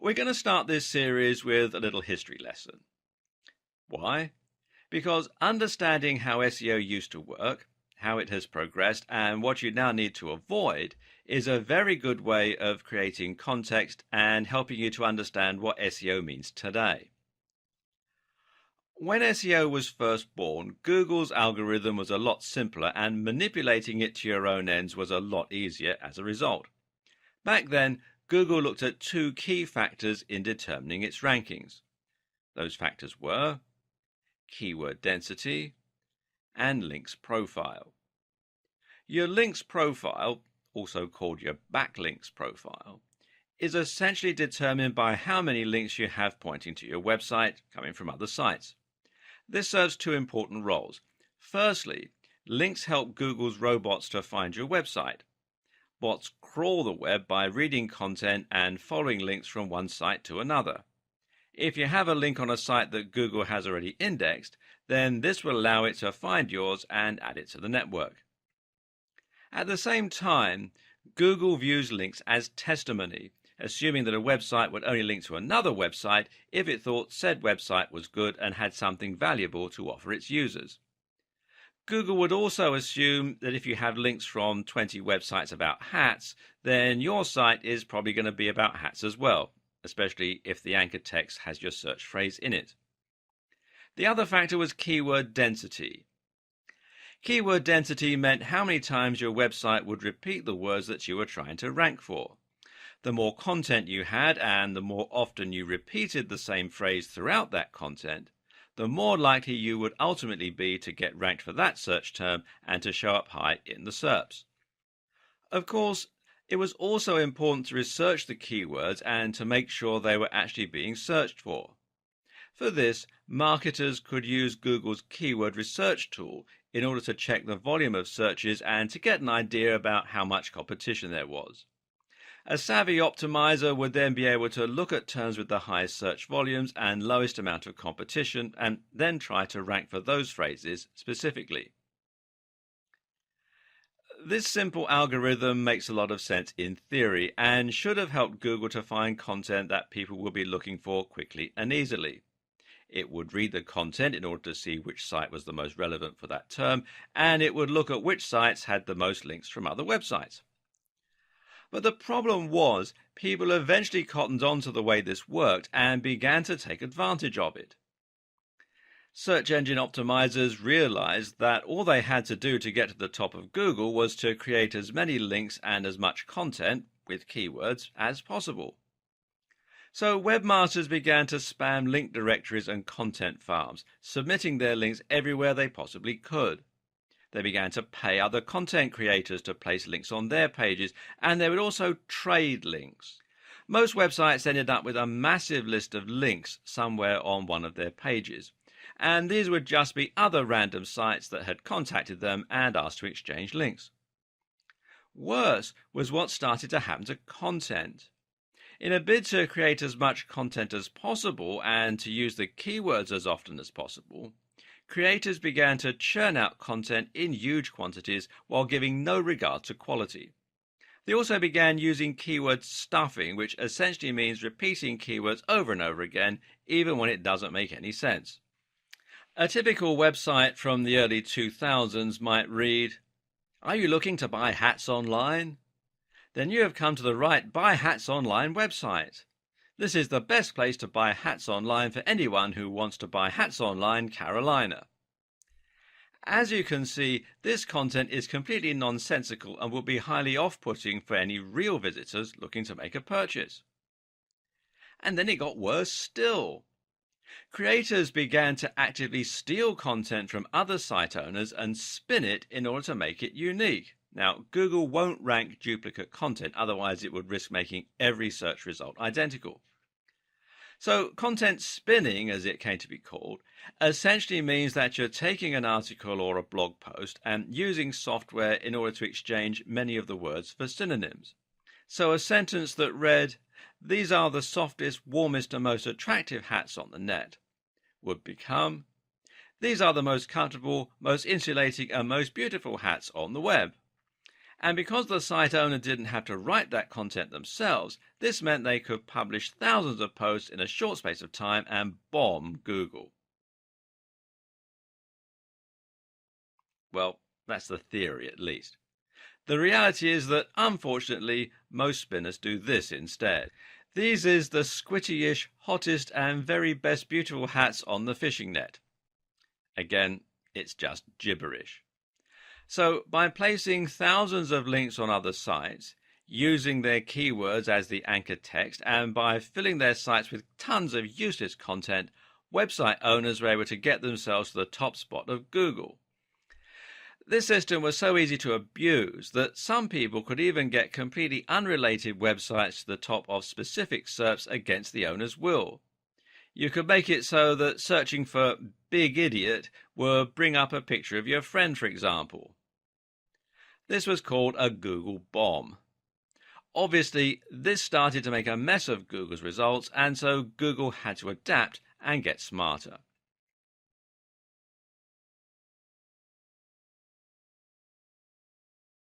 We're going to start this series with a little history lesson. Why? Because understanding how SEO used to work, how it has progressed, and what you now need to avoid is a very good way of creating context and helping you to understand what SEO means today. When SEO was first born, Google's algorithm was a lot simpler and manipulating it to your own ends was a lot easier as a result. Back then, Google looked at two key factors in determining its rankings. Those factors were keyword density and links profile. Your links profile, also called your backlinks profile, is essentially determined by how many links you have pointing to your website coming from other sites. This serves two important roles. Firstly, links help Google's robots to find your website. Bots crawl the web by reading content and following links from one site to another. If you have a link on a site that Google has already indexed, then this will allow it to find yours and add it to the network. At the same time, Google views links as testimony, assuming that a website would only link to another website if it thought said website was good and had something valuable to offer its users. Google would also assume that if you have links from 20 websites about hats, then your site is probably going to be about hats as well, especially if the anchor text has your search phrase in it. The other factor was keyword density. Keyword density meant how many times your website would repeat the words that you were trying to rank for. The more content you had and the more often you repeated the same phrase throughout that content, the more likely you would ultimately be to get ranked for that search term and to show up high in the SERPs. Of course, it was also important to research the keywords and to make sure they were actually being searched for. For this, marketers could use Google's keyword research tool in order to check the volume of searches and to get an idea about how much competition there was. A savvy optimizer would then be able to look at terms with the highest search volumes and lowest amount of competition and then try to rank for those phrases specifically. This simple algorithm makes a lot of sense in theory and should have helped Google to find content that people would be looking for quickly and easily. It would read the content in order to see which site was the most relevant for that term, and it would look at which sites had the most links from other websites. But the problem was, people eventually cottoned on to the way this worked and began to take advantage of it. Search engine optimizers realized that all they had to do to get to the top of Google was to create as many links and as much content, with keywords, as possible. So webmasters began to spam link directories and content farms, submitting their links everywhere they possibly could. They began to pay other content creators to place links on their pages, and they would also trade links. Most websites ended up with a massive list of links somewhere on one of their pages, and these would just be other random sites that had contacted them and asked to exchange links. Worse was what started to happen to content. In a bid to create as much content as possible and to use the keywords as often as possible, creators began to churn out content in huge quantities while giving no regard to quality. They also began using keyword stuffing, which essentially means repeating keywords over and over again, even when it doesn't make any sense. A typical website from the early 2000s might read, "Are you looking to buy hats online? Then you have come to the right Buy Hats Online website. This is the best place to buy hats online for anyone who wants to buy hats online, Carolina." As you can see, this content is completely nonsensical and will be highly off-putting for any real visitors looking to make a purchase. And then it got worse still. Creators began to actively steal content from other site owners and spin it in order to make it unique. Now, Google won't rank duplicate content, otherwise it would risk making every search result identical. So content spinning, as it came to be called, essentially means that you're taking an article or a blog post and using software in order to exchange many of the words for synonyms. So a sentence that read, "These are the softest, warmest and most attractive hats on the net," would become, "These are the most comfortable, most insulating and most beautiful hats on the web." And because the site owner didn't have to write that content themselves, this meant they could publish thousands of posts in a short space of time and bomb Google. Well, that's the theory at least. The reality is that, unfortunately, most spinners do this instead. These is the squitty-ish, hottest and very best beautiful hats on the fishing net. Again, it's just gibberish. So, by placing thousands of links on other sites, using their keywords as the anchor text, and by filling their sites with tons of useless content, website owners were able to get themselves to the top spot of Google. This system was so easy to abuse that some people could even get completely unrelated websites to the top of specific SERPs against the owner's will. You could make it so that searching for Big Idiot would bring up a picture of your friend, for example. This was called a Google bomb. Obviously, this started to make a mess of Google's results, and so Google had to adapt and get smarter.